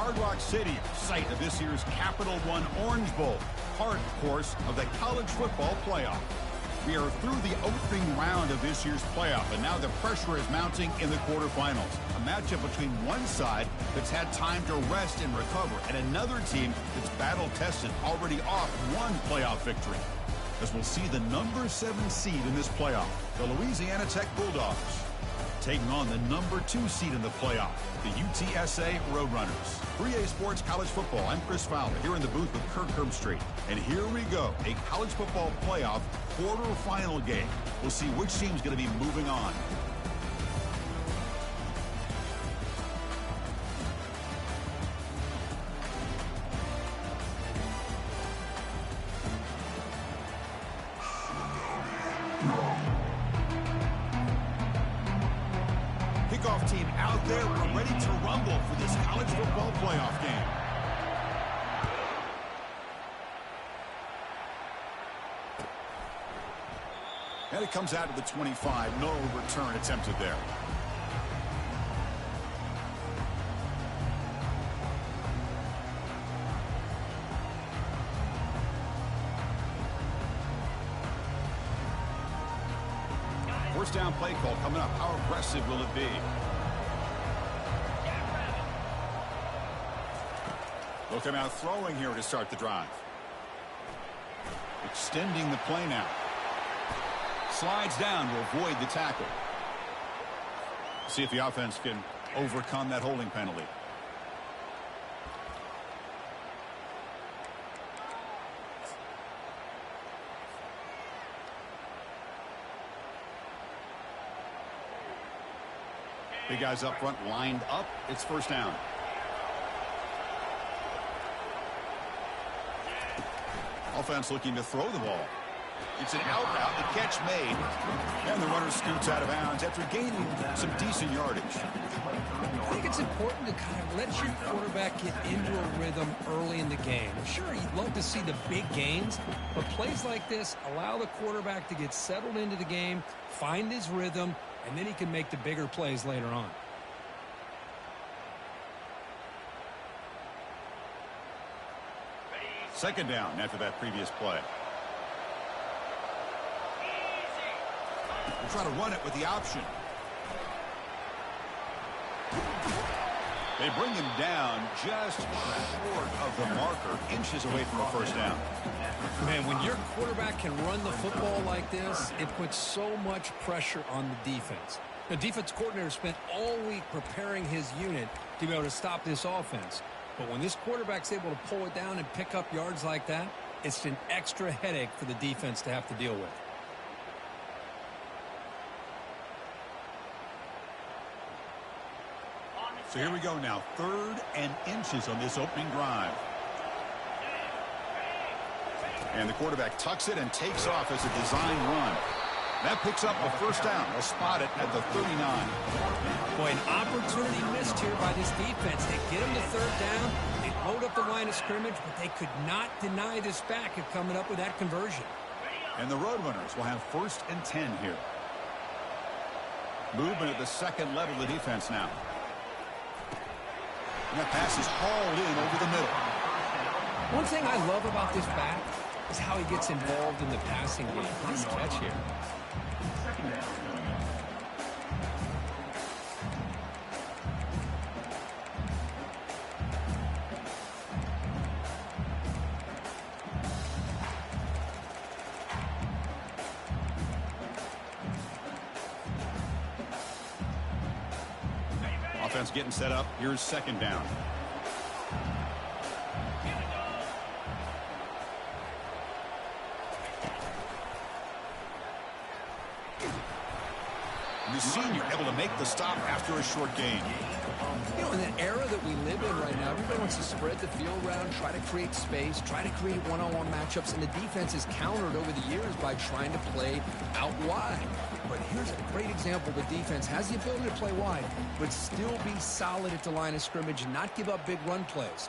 Hard Rock Stadium, site of this year's Capital One Orange Bowl, part, of course, of the college football playoff. We are through the opening round of this year's playoff, and now the pressure is mounting in the quarterfinals. A matchup between one side that's had time to rest and recover, and another team that's battle-tested, already off one playoff victory. As we'll see the number 7 seed in this playoff, the Louisiana Tech Bulldogs, taking on the number 2 seed in the playoff, the UTSA Roadrunners. 3A Sports College Football, I'm Chris Fowler, here in the booth with Kirk Herbstreit. And here we go, a college football playoff quarterfinal game. We'll see which team's going to be moving on. Kickoff team out there. We're ready to rumble for this college football playoff game. And it comes out to the 25. No return attempted there. First down play call coming up. How aggressive will it be? They'll come out throwing here to start the drive. Extending the play now. Slides down to avoid the tackle. See if the offense can overcome that holding penalty. Big guys up front lined up. It's first down. Offense looking to throw the ball. It's an out route, the catch made, and the runner scoots out of bounds after gaining some decent yardage. I think it's important to kind of let your quarterback get into a rhythm early in the game. Sure, you'd love to see the big gains, but plays like this allow the quarterback to get settled into the game, find his rhythm, and then he can make the bigger plays later on. Second down after that previous play. We'll try to run it with the option. They bring him down just short of the marker, inches away from a first down. Man, when your quarterback can run the football like this, it puts so much pressure on the defense. The defense coordinator spent all week preparing his unit to be able to stop this offense. But when this quarterback's able to pull it down and pick up yards like that, it's an extra headache for the defense to have to deal with. So here we go now, 3rd and inches on this opening drive. And the quarterback tucks it and takes off as a design run. That picks up a first down. They'll spot it at the 39. Boy, an opportunity missed here by this defense. They get him to 3rd down. They load up the line of scrimmage, but they could not deny this back of coming up with that conversion. And the Roadrunners will have 1st and 10 here. Movement at the second level of the defense now. And that pass is hauled in over the middle. One thing I love about this back is how he gets involved in the passing game. Nice catch here. Offense getting set up. Here's second down. The senior able to make the stop after a short gain. You know, in the era that we live in right now, everybody wants to spread the field around, try to create space, try to create one-on-one matchups, and the defense is countered over the years by trying to play out wide. But here's a great example. The defense has the ability to play wide, but still be solid at the line of scrimmage and not give up big run plays.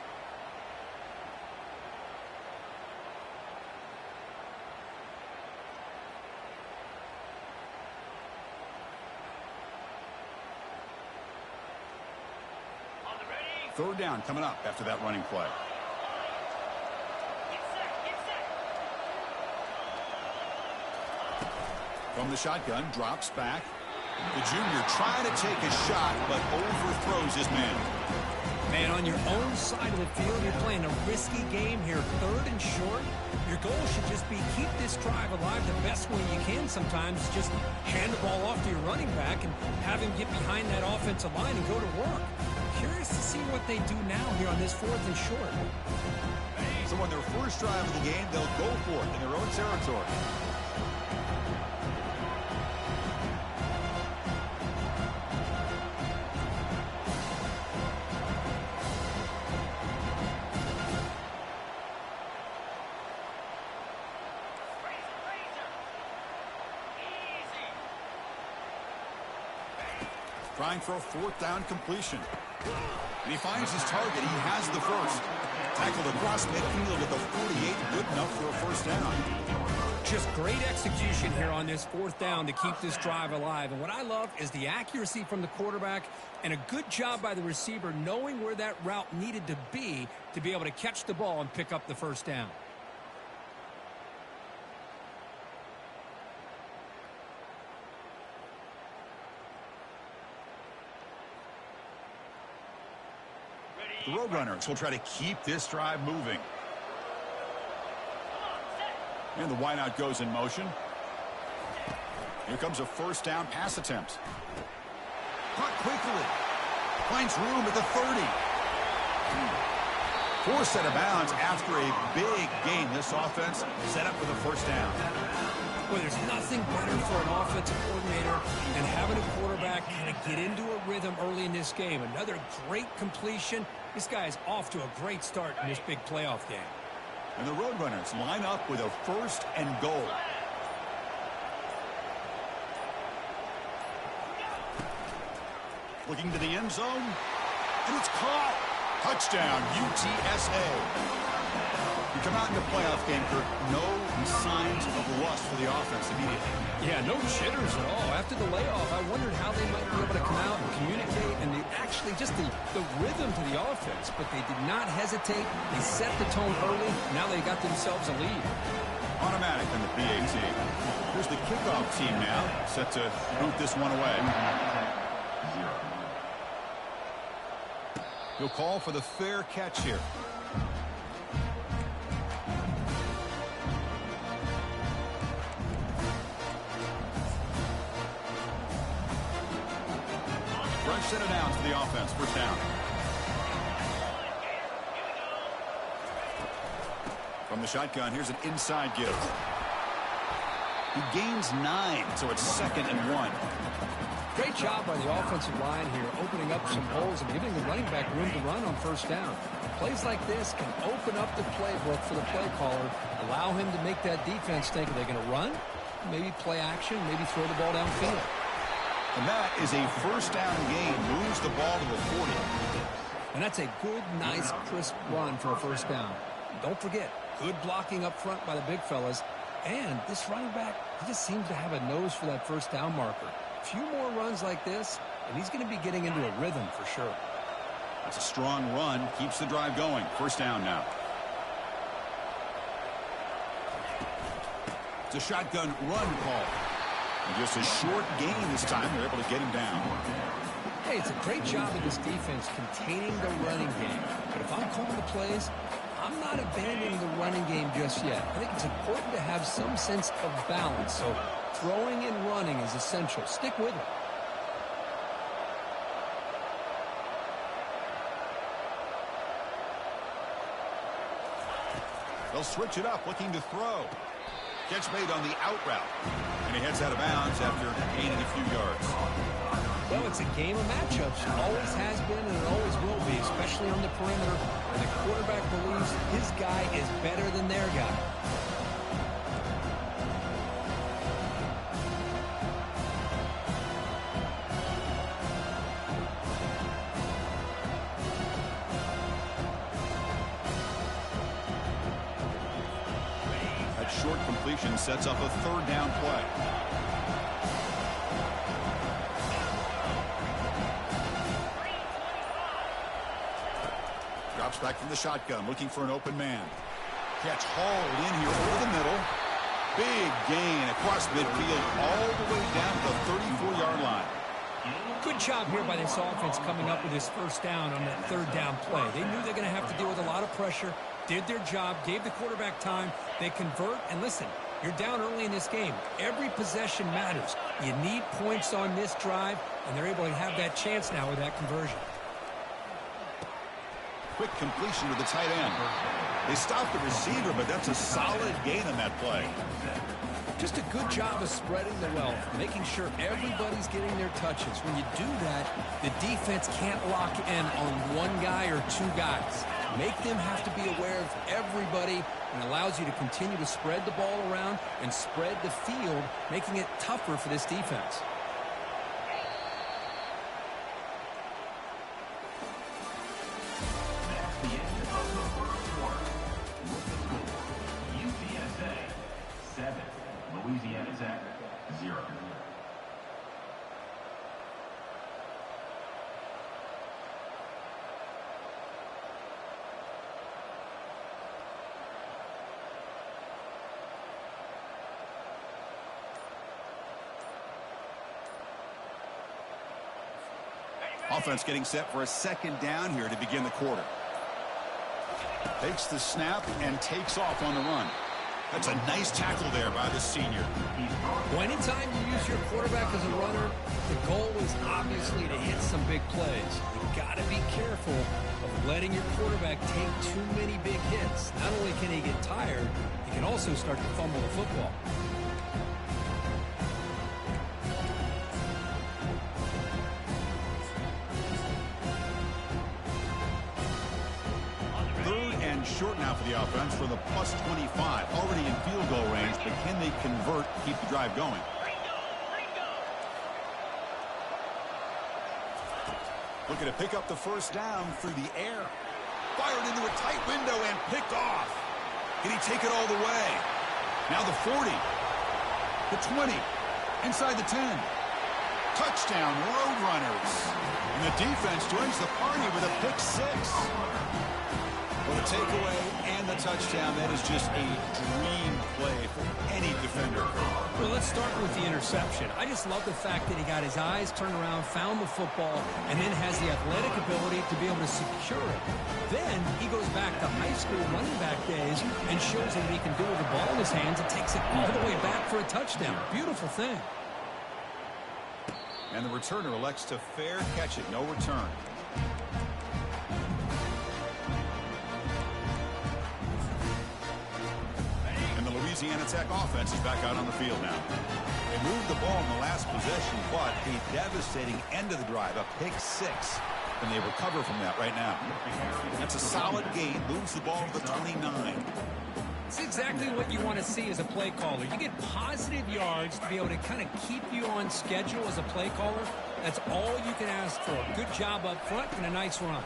Third down coming up after that running play. From the shotgun, drops back. The junior trying to take a shot, but overthrows his man. Man, on your own side of the field, you're playing a risky game here. Third and short. Your goal should just be keep this drive alive the best way you can sometimes. Just hand the ball off to your running back and have him get behind that offensive line and go to work. Curious to see what they do now here on this fourth and short. So on their first drive of the game, they'll go for it in their own territory. Trying for a fourth down completion. And he finds his target. He has the first. Tackled across midfield at the 48. Good enough for a first down. Just great execution here on this fourth down to keep this drive alive. And what I love is the accuracy from the quarterback and a good job by the receiver knowing where that route needed to be able to catch the ball and pick up the first down. The Roadrunners will try to keep this drive moving. And the wideout goes in motion. Here comes a first down pass attempt. Caught quickly. Finds room at the 30. Forced out of bounds after a big game. This offense set up for the first down. Well, there's nothing better for an offensive coordinator than having a quarterback kind of get into a rhythm early in this game. Another great completion. This guy is off to a great start in this big playoff game. And the Roadrunners line up with a first and goal. Looking to the end zone. And it's caught. Touchdown, UTSA. You come out in the playoff game, Kirk, no signs of lust for the offense immediately. Yeah, no jitters at all. After the layoff, I wondered how they might be able to come out and communicate and actually just the rhythm to the offense. But they did not hesitate. They set the tone early. Now they got themselves a lead. Automatic in the PAT. Here's the kickoff team now, set to boot this one away. He'll call for the fair catch here. Fresh set of downs for the offense. First down. From the shotgun, here's an inside give. He gains 9, so it's 2nd and 1. Great job by the offensive line here, opening up some holes and giving the running back room to run on first down. Plays like this can open up the playbook for the play caller, allow him to make that defense think, are they going to run? Maybe play action, maybe throw the ball downfield. And that is a first down gain. Moves the ball to the 40. And that's a good, nice, crisp run for a first down. Don't forget, good blocking up front by the big fellas. And this running back, he just seems to have a nose for that first down marker. A few more runs like this, and he's going to be getting into a rhythm for sure. That's a strong run. Keeps the drive going. First down now. It's a shotgun run call. And just a short gain this time. They're able to get him down. Hey, it's a great job of this defense containing the running game. But if I'm calling the plays, I'm not abandoning the running game just yet. I think it's important to have some sense of balance. So throwing and running is essential. Stick with it. They'll switch it up, looking to throw. Catch made on the out route. And he heads out of bounds after gaining a few yards. Well, it's a game of matchups. It always has been and it always will be, especially on the perimeter where the quarterback believes his guy is better than their guy. That short completion sets up a third down play. Drops back from the shotgun, looking for an open man. Catch hauled in here over the middle. Big gain across midfield all the way down to the 34-yard line. Good job here by this offense coming up with this first down on that third down play. They knew they're going to have to deal with a lot of pressure, did their job, gave the quarterback time. They convert, and listen, you're down early in this game. Every possession matters. You need points on this drive, and they're able to have that chance now with that conversion. Quick completion to the tight end. They stopped the receiver, but that's a solid gain on that play. Just a good job of spreading the wealth, making sure everybody's getting their touches. When you do that, the defense can't lock in on one guy or two guys. Make them have to be aware of everybody, and allows you to continue to spread the ball around and spread the field, making it tougher for this defense. That's the end of the first quarter. With the score, UTSA 7, Louisiana Tech 0. Offense getting set for a second down here to begin the quarter. Takes the snap and takes off on the run. That's a nice tackle there by the senior. Well, anytime you use your quarterback as a runner, the goal is obviously to hit some big plays. You've got to be careful of letting your quarterback take too many big hits. Not only can he get tired, he can also start to fumble the football. Short now for the offense for the plus 25. Already in field goal range, but can they convert, keep the drive going? Looking to pick up the first down through the air. Fired into a tight window and picked off. Can he take it all the way? Now the 40. The 20. Inside the 10. Touchdown, Roadrunners. And the defense joins the party with a pick six. Well, the takeaway and the touchdown, that is just a dream play for any defender. Well, let's start with the interception. I just love the fact that he got his eyes turned around, found the football, and then has the athletic ability to be able to secure it. Then he goes back to high school running back days and shows him what he can do with the ball in his hands and takes it all the way back for a touchdown. Beautiful thing. And the returner elects to fair catch it, no return. Louisiana Tech offense is back out on the field now. They moved the ball in the last possession, but a devastating end of the drive, a pick six, and they recover from that right now. That's a solid gain, moves the ball to the 29. It's exactly what you want to see as a play caller. You get positive yards to be able to kind of keep you on schedule as a play caller. That's all you can ask for. Good job up front and a nice run.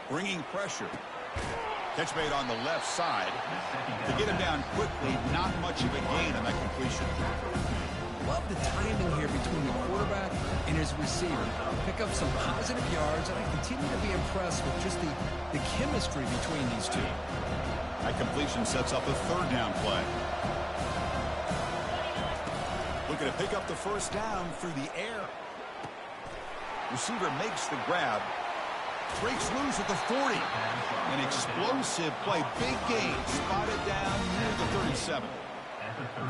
Bringing pressure. Catch made on the left side. To get him down quickly, not much of a gain on that completion. Love the timing here between the quarterback and his receiver. Pick up some positive yards, and I continue to be impressed with just the chemistry between these two. That completion sets up a third down play. Looking to pick up the first down through the air. Receiver makes the grab. Breaks loose at the 40. An explosive play. Big gain. Spotted down near the 37.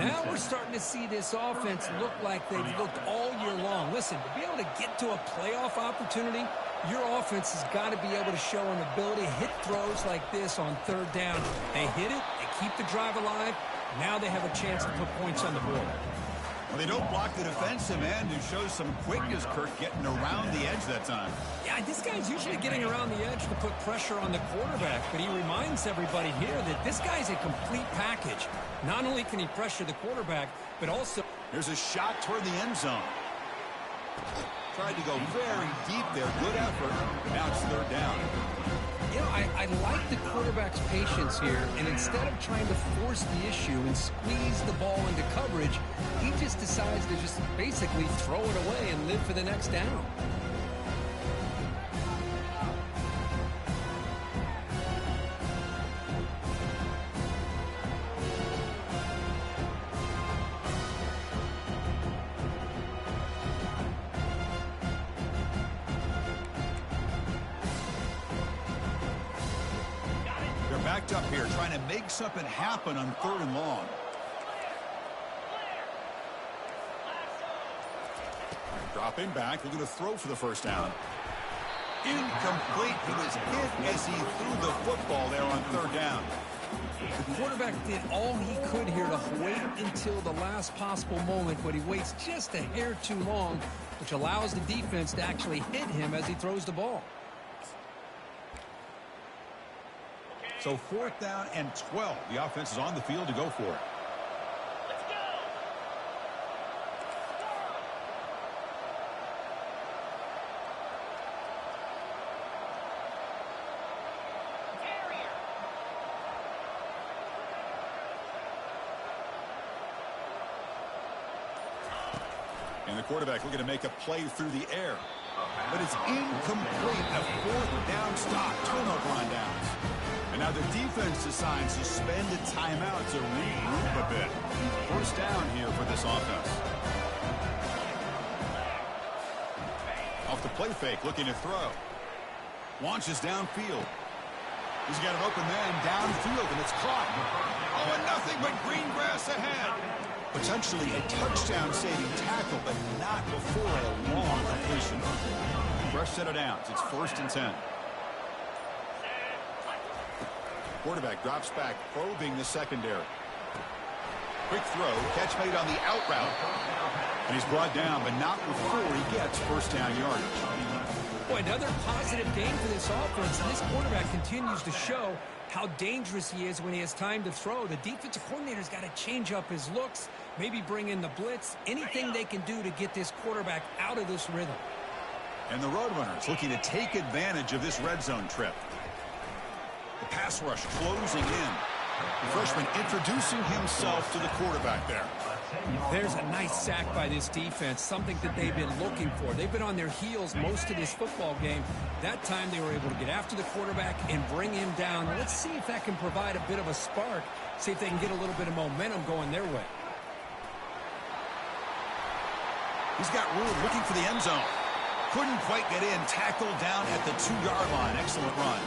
Now we're starting to see this offense look like they've looked all year long. Listen, to be able to get to a playoff opportunity, your offense has got to be able to show an ability to hit throws like this on third down. They hit it. They keep the drive alive. Now they have a chance to put points on the board. Well, they don't block the defensive end, who shows some quickness, Kirk, getting around the edge that time. Yeah, this guy's usually getting around the edge to put pressure on the quarterback, but he reminds everybody here that this guy's a complete package. Not only can he pressure the quarterback, but also... There's a shot toward the end zone. Tried to go very deep there. Good effort. Now it's third down. You know, I like the quarterback's patience here, and instead of trying to force the issue and squeeze the ball into coverage, he just decides to just basically throw it away and live for the next down. backed up here, trying to make something happen on 3rd and long. Dropping back, looking to throw for the first down. Incomplete. He was hit as he threw the football there on 3rd down. The quarterback did all he could here to wait until the last possible moment, but he waits just a hair too long, which allows the defense to actually hit him as he throws the ball. So 4th down and 12. The offense is on the field to go for it. And the quarterback looking to make a play through the air. But it's incomplete. A 4th down stop. Turnover on downs. And now the defense decides to spend a timeout to regroup a bit. 1st down here for this offense. Off the play fake, looking to throw. Launches downfield. He's got an open man downfield, and it's caught. Oh, and nothing but green grass ahead. Potentially a touchdown-saving tackle, but not before a long completion. Fresh set of downs. It's 1st and 10. Quarterback drops back, probing the secondary. Quick throw, catch made on the out route. And he's brought down, but not before he gets 1st down yardage. Boy, another positive game for this offense. And this quarterback continues to show how dangerous he is when he has time to throw. The defensive coordinator's got to change up his looks, maybe bring in the blitz, anything they can do to get this quarterback out of this rhythm. And the Roadrunners looking to take advantage of this red zone trip. The pass rush closing in. The freshman introducing himself to the quarterback there. There's a nice sack by this defense, something that they've been looking for. They've been on their heels most of this football game. That time they were able to get after the quarterback and bring him down. Let's see if that can provide a bit of a spark, see if they can get a little bit of momentum going their way. He's got room looking for the end zone. Couldn't quite get in. Tackled down at the 2-yard line. Excellent run.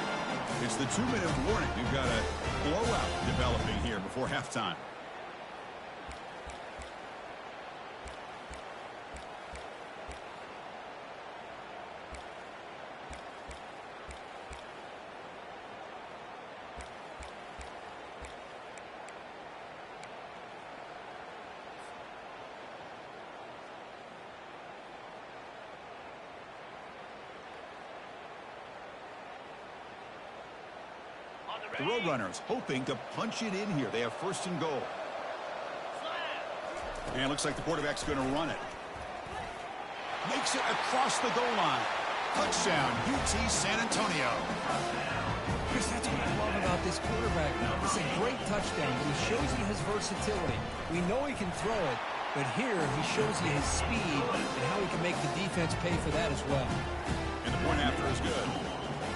It's the 2-minute warning. We've got a blowout developing here before halftime. The Roadrunners hoping to punch it in here. They have 1st and goal. And it looks like the quarterback's going to run it. Makes it across the goal line. Touchdown, UT San Antonio. Chris, that's what I love about this quarterback. It's a great touchdown, but he shows he has versatility. We know he can throw it, but here he shows you his speed and how he can make the defense pay for that as well. And the point after is good.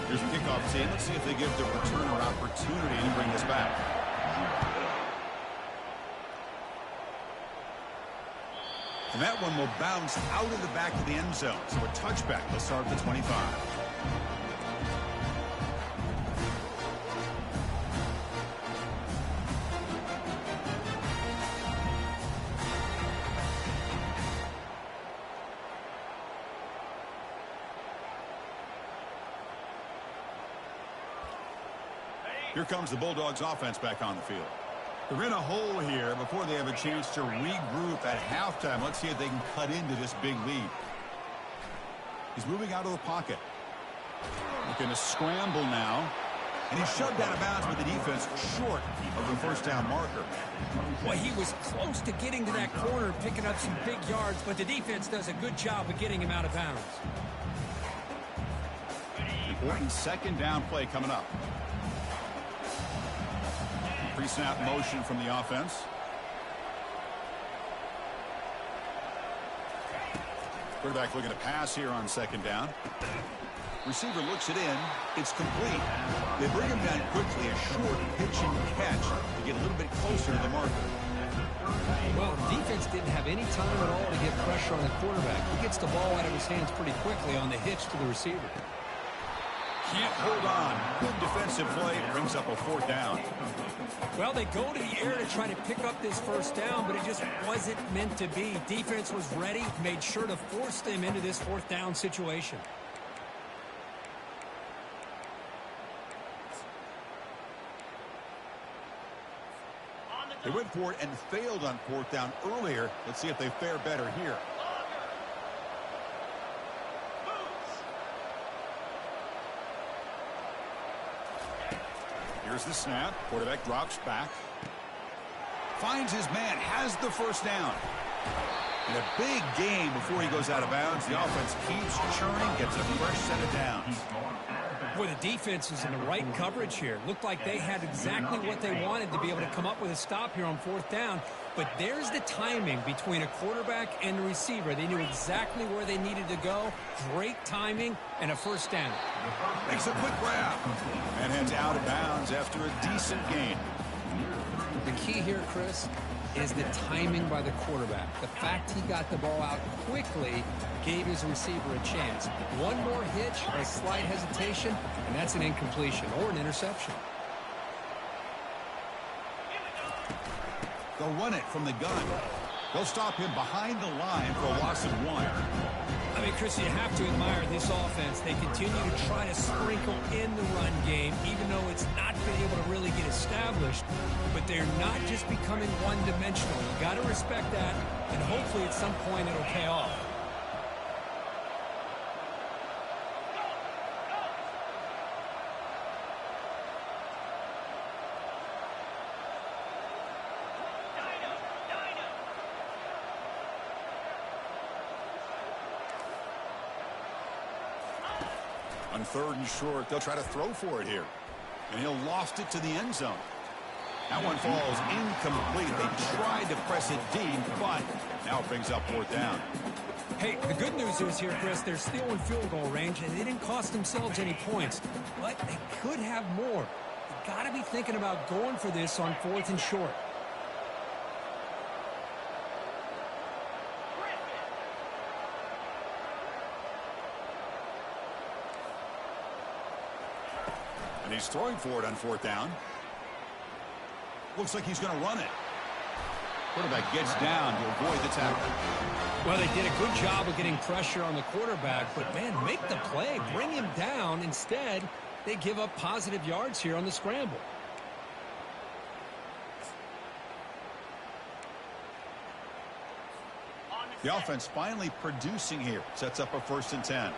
Here's the kickoff team. Let's see if they give the returner opportunity to bring this back. And that one will bounce out of the back of the end zone. So a touchback. They'll start at the 25. Here comes the Bulldogs offense back on the field. They're in a hole here before they have a chance to regroup at halftime. Let's see if they can cut into this big lead. He's moving out of the pocket. Looking to scramble now. And he's shoved out of bounds with the defense short of the 1st down marker. Well, he was close to getting to that corner, picking up some big yards, but the defense does a good job of getting him out of bounds. Important 2nd down play coming up. Pre-snap motion from the offense. Quarterback looking to pass here on 2nd down. Receiver looks it in. It's complete. They bring him down quickly. A short pitch and catch to get a little bit closer to the marker. Well, defense didn't have any time at all to get pressure on the quarterback. He gets the ball out of his hands pretty quickly on the hitch to the receiver. Can't hold on. Good defensive play. Brings up a 4th down. Well, they go to the air to try to pick up this 1st down, but it just wasn't meant to be. Defense was ready, made sure to force them into this 4th down situation. They went for it and failed on 4th down earlier. Let's see if they fare better here. Here's the snap. Quarterback drops back. Finds his man. Has the 1st down. And a big game before he goes out of bounds. The offense keeps churning. Gets a fresh set of downs. Boy, the defense was in the right coverage here. Looked like they had exactly what they wanted to be able to come up with a stop here on 4th down. But there's the timing between a quarterback and the receiver. They knew exactly where they needed to go. Great timing and a 1st down. Makes a quick grab. And heads out of bounds after a decent gain. The key here, Chris, is the timing by the quarterback. The fact he got the ball out quickly gave his receiver a chance. One more hitch or a slight hesitation, and that's an incompletion or an interception. They'll run it from the gun. They'll stop him behind the line for a loss of 1. I mean, Chris, you have to admire this offense. They continue to try to sprinkle in the run game, even though it's not been able to really get established. But they're not just becoming one-dimensional. You got to respect that, and hopefully at some point it'll pay off. On 3rd and short, they'll try to throw for it here. And he'll loft it to the end zone. That one falls incomplete. They tried to press it deep, but now it brings up 4th down. Hey, the good news is here, Chris, they're still in field goal range, and they didn't cost themselves any points. But they could have more. You got to be thinking about going for this on 4th and short. And he's throwing for it on 4th down. Looks like he's going to run it. Quarterback gets down to avoid the tackle. Well, they did a good job of getting pressure on the quarterback, but, man, make the play. Bring him down. Instead, they give up positive yards here on the scramble. The offense finally producing here. Sets up a 1st and 10.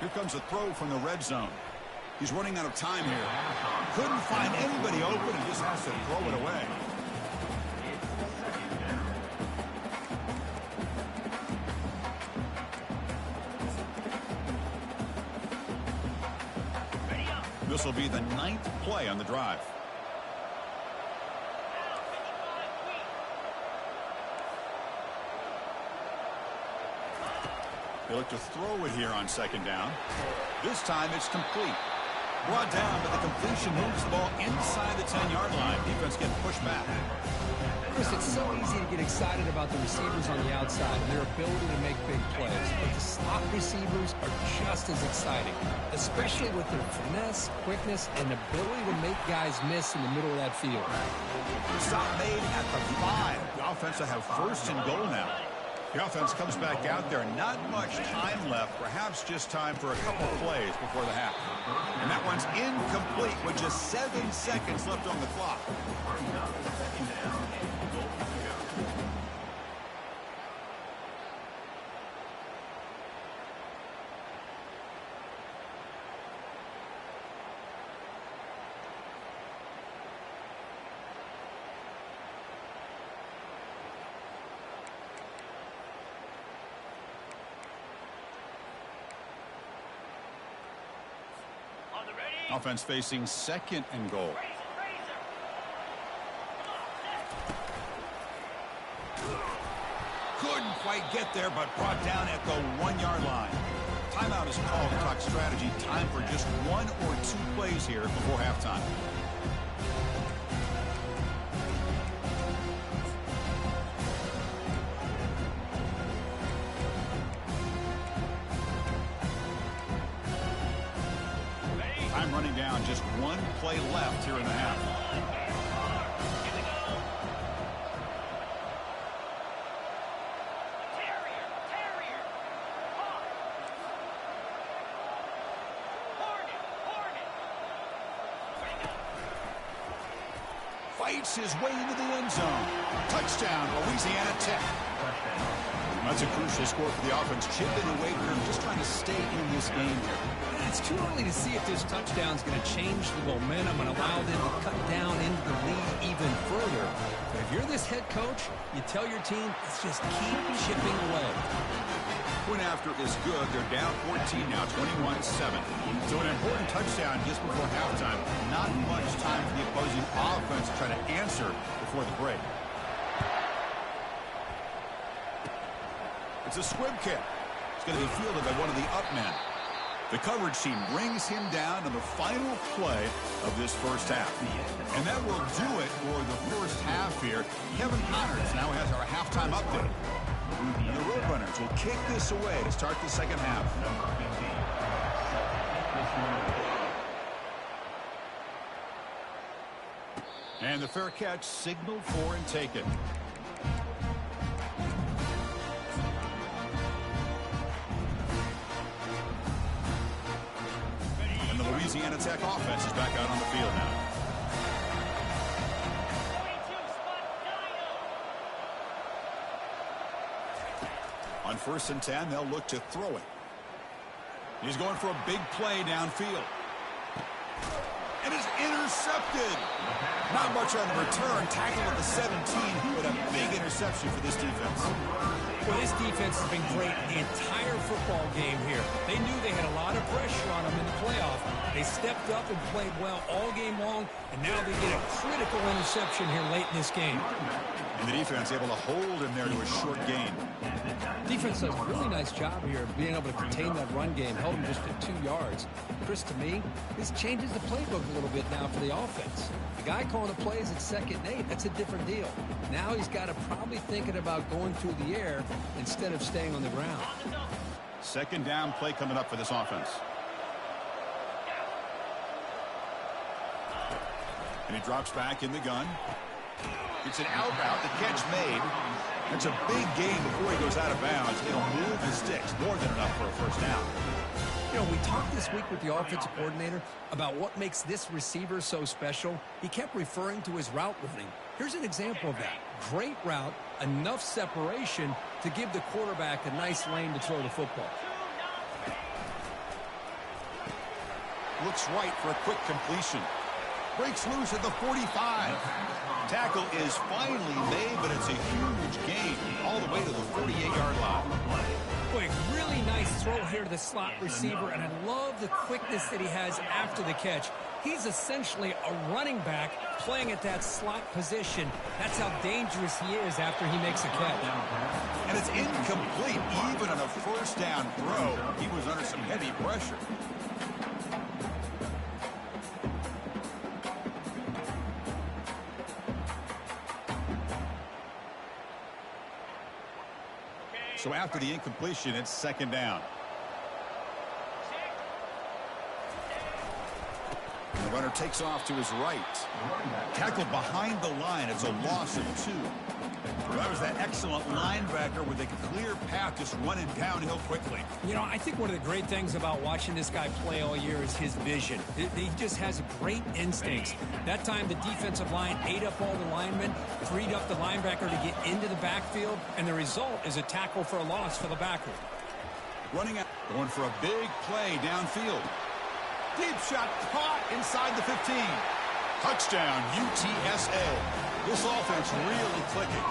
Here comes a throw from the red zone. He's running out of time here. Couldn't find anybody open and just has to throw it away. This will be the 9th play on the drive. They look to throw it here on 2nd down. This time it's complete. Brought down, but the completion moves the ball inside the 10-yard line. Defense getting pushed back. Chris, it's so easy to get excited about the receivers on the outside and their ability to make big plays. But the slot receivers are just as exciting, especially with their finesse, quickness, and ability to make guys miss in the middle of that field. Stop made at the 5. The offense will have 1st and goal now. The offense comes back out there. Not much time left. Perhaps just time for a couple plays before the half. And that one's incomplete with just 7 seconds left on the clock. Offense facing 2nd and goal. Couldn't quite get there, but brought down at the 1-yard line. Timeout is called to talk strategy. Time for just 1 or 2 plays here before halftime. Time running down, just one play left here in the half. Fights his way into the end zone. Touchdown, Louisiana Tech. That's a crucial score for the offense. Chipping away from him, just trying to stay in this game here. It's too early to see if this touchdown is going to change the momentum and allow them to cut down into the lead even further. But if you're this head coach, you tell your team, let's just keep chipping away. Point after is good. They're down 14 now, 21-7. So an important touchdown just before halftime. Not much time for the opposing offense to try to answer before the break. It's a squib kick. It's going to be fielded by one of the up men. The coverage team brings him down to the final play of this first half. And that will do it for the first half here. Kevin Connors now has our halftime update. And the Roadrunners will kick this away to start the second half. And the fair catch signaled for and taken. And the Louisiana Tech offense is back out on the field now. On 1st and 10, they'll look to throw it. He's going for a big play downfield. And it's intercepted. Not much on the return. Tackle at the 17, but a big interception for this defense. Well, this defense has been great the entire football game here. They knew they had a lot of pressure on them in the playoff. They stepped up and played well all game long, and now they get a critical interception here late in this game. And the defense able to hold him there to a short gain. Defense does a really nice job here of being able to contain that run game, held him just at 2 yards. Chris, to me, this changes the playbook a little bit now for the offense. The guy calling the plays at 2nd and 8, that's a different deal. Now he's got to probably thinking about going through the air instead of staying on the ground. Second down play coming up for this offense. And he drops back in the gun. It's an out route. The catch made. That's a big gain before he goes out of bounds. It'll move the sticks. More than enough for a first down. You know, we talked this week with the offensive coordinator about what makes this receiver so special. He kept referring to his route running. Here's an example of that. Great route, enough separation to give the quarterback a nice lane to throw the football. Looks right for a quick completion. Breaks loose at the 45. Tackle is finally made, but it's a huge gain all the way to the 48-yard line. Boy, really nice throw here to the slot receiver, and I love the quickness that he has after the catch. He's essentially a running back playing at that slot position. That's how dangerous he is after he makes a catch. And it's incomplete. Even on a first down throw, he was under some heavy pressure. So after the incompletion, it's 2nd down. And the runner takes off to his right. Tackled behind the line. It's a loss of 2. Well, that was that excellent linebacker with a clear path just running downhill quickly. You know, I think one of the great things about watching this guy play all year is his vision. He just has great instincts. That time the defensive line ate up all the linemen, freed up the linebacker to get into the backfield, and the result is a tackle for a loss for the backer. Running out, going for a big play downfield. Deep shot caught inside the 15. Touchdown, UTSA. This offense really clicking.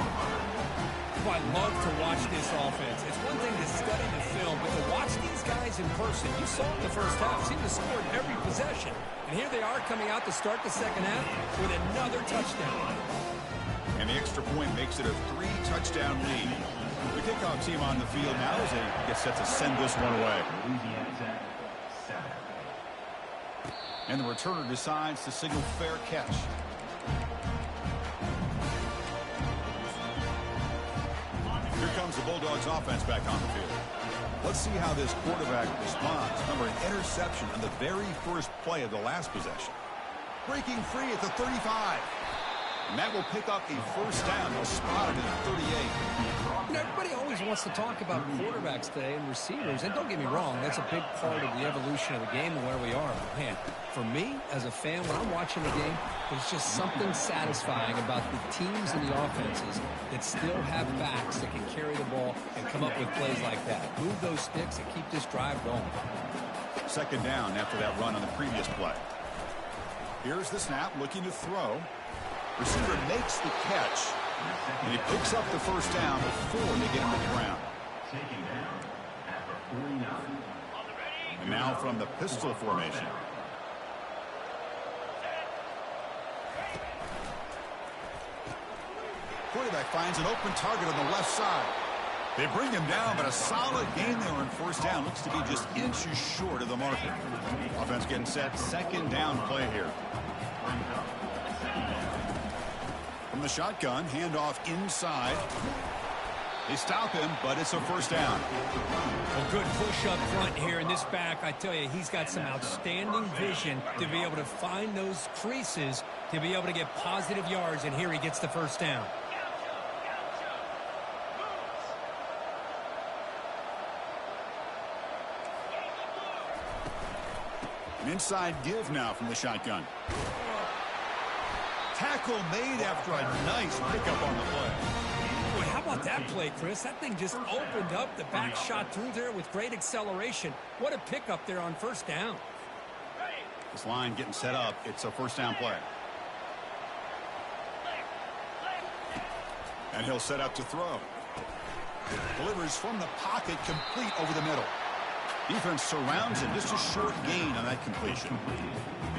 I love to watch this offense. It's one thing to study the film, but to watch these guys in person, you saw in the first half, seemed to score in every possession. And here they are coming out to start the second half with another touchdown. And the extra point makes it a 3-touchdown lead. The kickoff team on the field now as they get set to send this one away. And the returner decides to signal fair catch. Here comes the the Bulldogs offense back on the field. Let's see how this quarterback responds. Remember, an interception on the very first play of the last possession. Breaking free at the 35. And that will pick up a first down. He'll spot it at the 38. You know, everybody always wants to talk about quarterbacks today and receivers. And don't get me wrong, that's a big part of the evolution of the game and where we are. But man, for me, as a fan, when I'm watching the game, there's just something satisfying about the teams and the offenses that still have backs that can carry the ball and come up with plays like that. Move those sticks and keep this drive going. Second down after that run on the previous play. Here's the snap, looking to throw. Receiver makes the catch, and he picks up the first down before they get him to the ground. Taking down at the 49. And now from the pistol formation. Quarterback finds an open target on the left side. They bring him down, but a solid gain there on first down. Looks to be just inches short of the marker. Offense getting set. Second down play here. From the shotgun, handoff inside. They stop him, but it's a first down. A good push up front here in this back. I tell you, he's got some outstanding vision to be able to find those creases, to be able to get positive yards, and here he gets the first down. An inside give now from the shotgun. Tackle made after a nice pickup on the play. Boy, how about that play, Chris? That thing just opened up. The back shot through there with great acceleration. What a pickup there on first down. This line getting set up. It's a first down play. And he'll set up to throw. Delivers from the pocket, complete over the middle. Defense surrounds him. Just a short gain on that completion.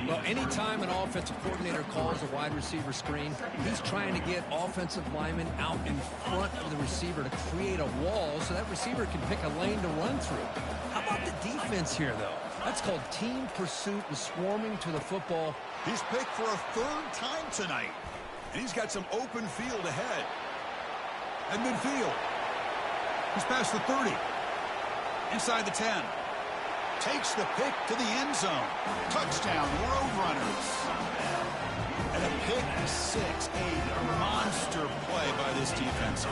Well, anytime an offensive coordinator calls a wide receiver screen, he's trying to get offensive linemen out in front of the receiver to create a wall so that receiver can pick a lane to run through. How about the defense here, though? That's called team pursuit and swarming to the football. He's picked for a third time tonight. And he's got some open field ahead. At midfield. He's past the 30. Inside the 10. Takes the pick to the end zone. Touchdown, Roadrunners. And a pick six, a monster play by this defense.